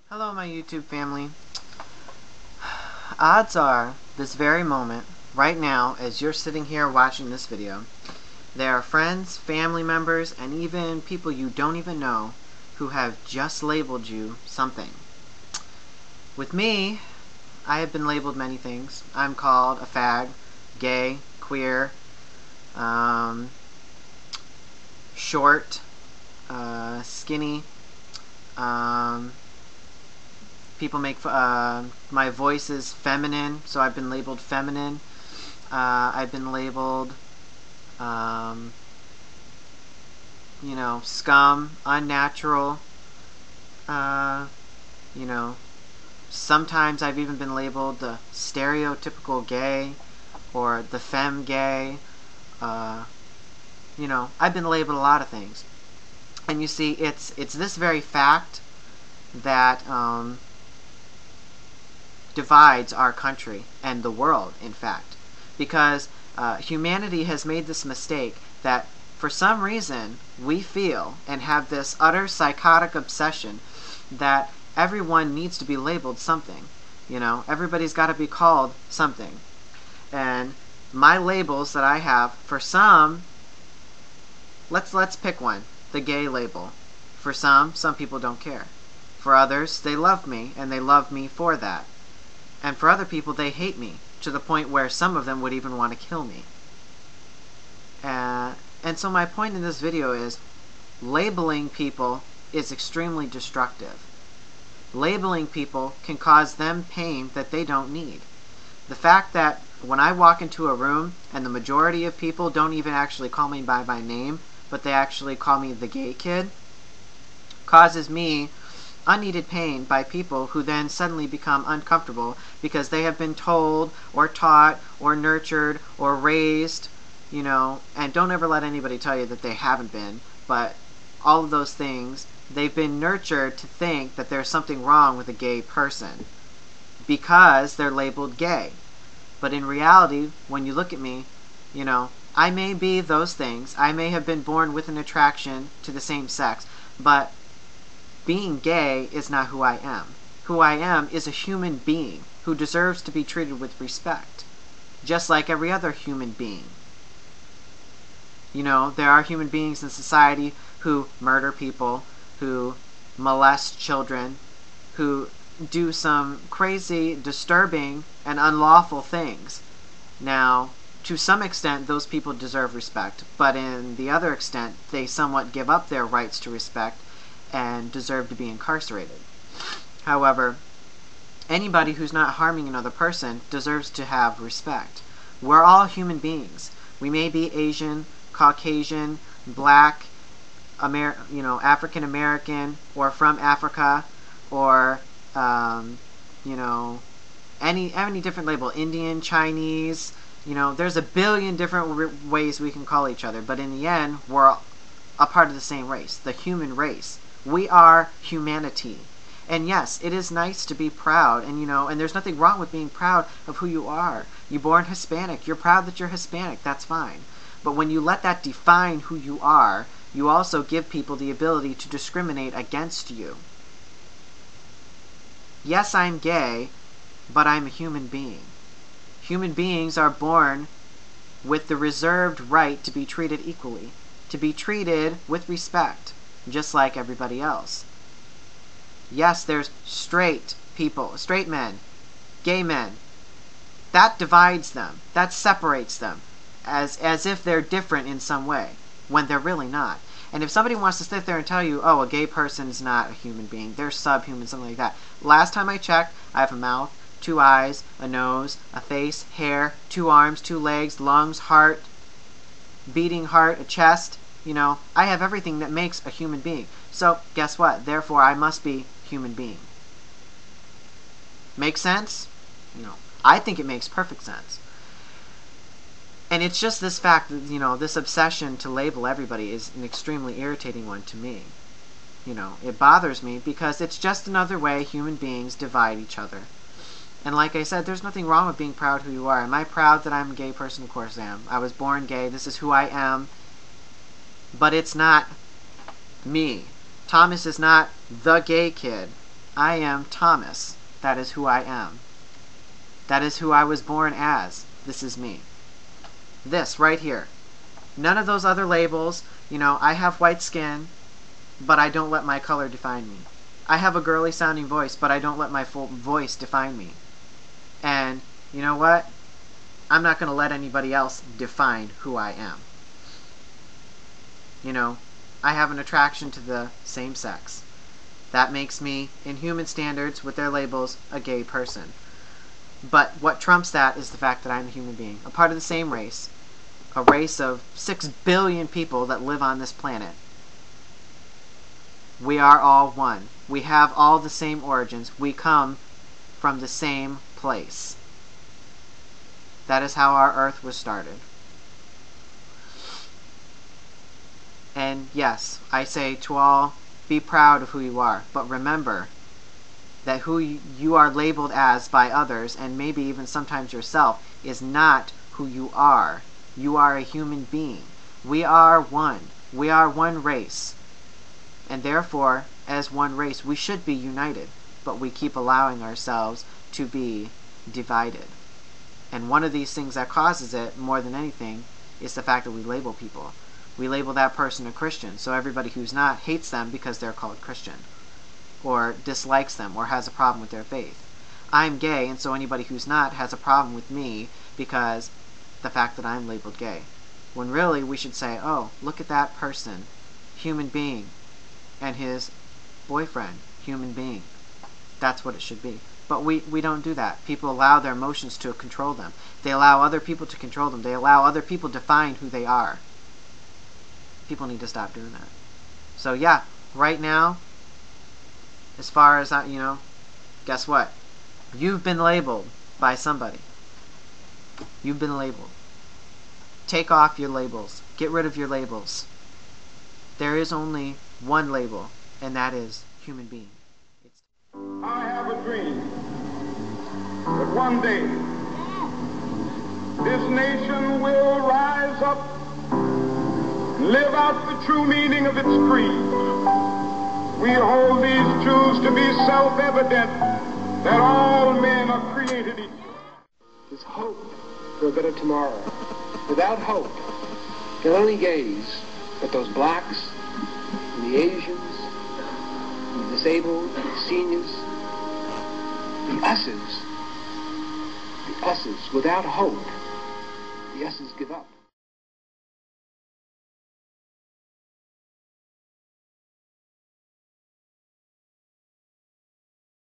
Hello, my YouTube family. Odds are, this very moment, right now, as you're sitting here watching this video, there are friends, family members, and even people you don't even know who have just labeled you something. With me, I have been labeled many things. I'm called a fag, gay, queer, short, skinny, people make my voice is feminine, so I've been labeled feminine. I've been labeled, scum, unnatural. Sometimes I've even been labeled the stereotypical gay or the femme gay. I've been labeled a lot of things. And you see, it's this very fact that divides our country and the world, in fact, because humanity has made this mistake that for some reason we feel and have this utter psychotic obsession that everyone needs to be labeled something. Everybody's got to be called something. And my labels that I have, for some, let's pick one, the gay label. For some people don't care. For others, they love me, and they love me for that. And for other people, they hate me, to the point where some of them would even want to kill me. And so my point in this video is, labeling people is extremely destructive. Labeling people can cause them pain that they don't need. The fact that when I walk into a room and the majority of people don't even actually call me by my name, but they actually call me the gay kid, causes me unneeded pain by people who then suddenly become uncomfortable because they have been told or taught or nurtured or raised, and don't ever let anybody tell you that they haven't been, but all of those things, they've been nurtured to think that there's something wrong with a gay person because they're labeled gay. But in reality, when you look at me, I may be those things. I may have been born with an attraction to the same sex, but being gay is not who I am. Who I am is a human being who deserves to be treated with respect, just like every other human being. There are human beings in society who murder people, who molest children, who do some crazy, disturbing, and unlawful things. Now, to some extent, those people deserve respect, but in the other extent, they somewhat give up their rights to respect and deserve to be incarcerated. However, anybody who's not harming another person deserves to have respect. We're all human beings. We may be Asian, Caucasian, black, African American, or from Africa, or any different label, Indian, Chinese. There's a billion different ways we can call each other, but in the end, we're a part of the same race, the human race. We are humanity. And yes, it is nice to be proud, and there's nothing wrong with being proud of who you are. You're born Hispanic, you're proud that you're Hispanic, that's fine. But when you let that define who you are, you also give people the ability to discriminate against you. Yes, I'm gay, but I'm a human being. Human beings are born with the reserved right to be treated equally, to be treated with respect, just like everybody else. Yes, there's straight people, straight men, gay men. That divides them. That separates them as if they're different in some way, when they're really not. And if somebody wants to sit there and tell you, oh, a gay person's not a human being, they're subhuman, something like that. Last time I checked, I have a mouth, 2 eyes, a nose, a face, hair, 2 arms, 2 legs, lungs, heart, beating heart, a chest. I have everything that makes a human being. So, guess what? Therefore, I must be human being. Make sense? I think it makes perfect sense. And it's just this fact that, this obsession to label everybody is an extremely irritating one to me. It bothers me because it's just another way human beings divide each other. And like I said, there's nothing wrong with being proud who you are. Am I proud that I'm a gay person? Of course I am. I was born gay. This is who I am. But it's not me. Thomas is not the gay kid. I am Thomas. That is who I am. That is who I was born as. This is me. This right here. None of those other labels. I have white skin, but I don't let my color define me. I have a girly sounding voice, but I don't let my full voice define me. And you know what? I'm not going to let anybody else define who I am. I have an attraction to the same sex. That makes me, in human standards, with their labels, a gay person. But what trumps that is the fact that I'm a human being, a part of the same race, a race of 6 billion people that live on this planet. We are all one. We have all the same origins. We come from the same place. That is how our earth was started. And yes, I say to all, be proud of who you are, but remember that who you are labeled as by others, and maybe even sometimes yourself, is not who you are. You are a human being. We are one. We are one race. And therefore, as one race, we should be united, but we keep allowing ourselves to be divided. And one of these things that causes it, more than anything, is the fact that we label people. We label that person a Christian, so everybody who's not hates them because they're called Christian, or dislikes them, or has a problem with their faith. I'm gay, and so anybody who's not has a problem with me because the fact that I'm labeled gay. When really we should say, oh, look at that person, human being, and his boyfriend, human being. That's what it should be. But we don't do that. People allow their emotions to control them. They allow other people to control them. They allow other people to define who they are. People need to stop doing that. So yeah, right now, as far as guess what? You've been labeled by somebody. You've been labeled. Take off your labels. Get rid of your labels. There is only one label, and that is human being. I have a dream that one day this nation will rise up and live out the true meaning of its creed. We hold these truths to be self-evident, that all men are created equal. There's hope for a better tomorrow. Without hope, you can only gaze at those blacks and the Asians, the disabled, the seniors, the us's. The us's. Without hope, the us's give up.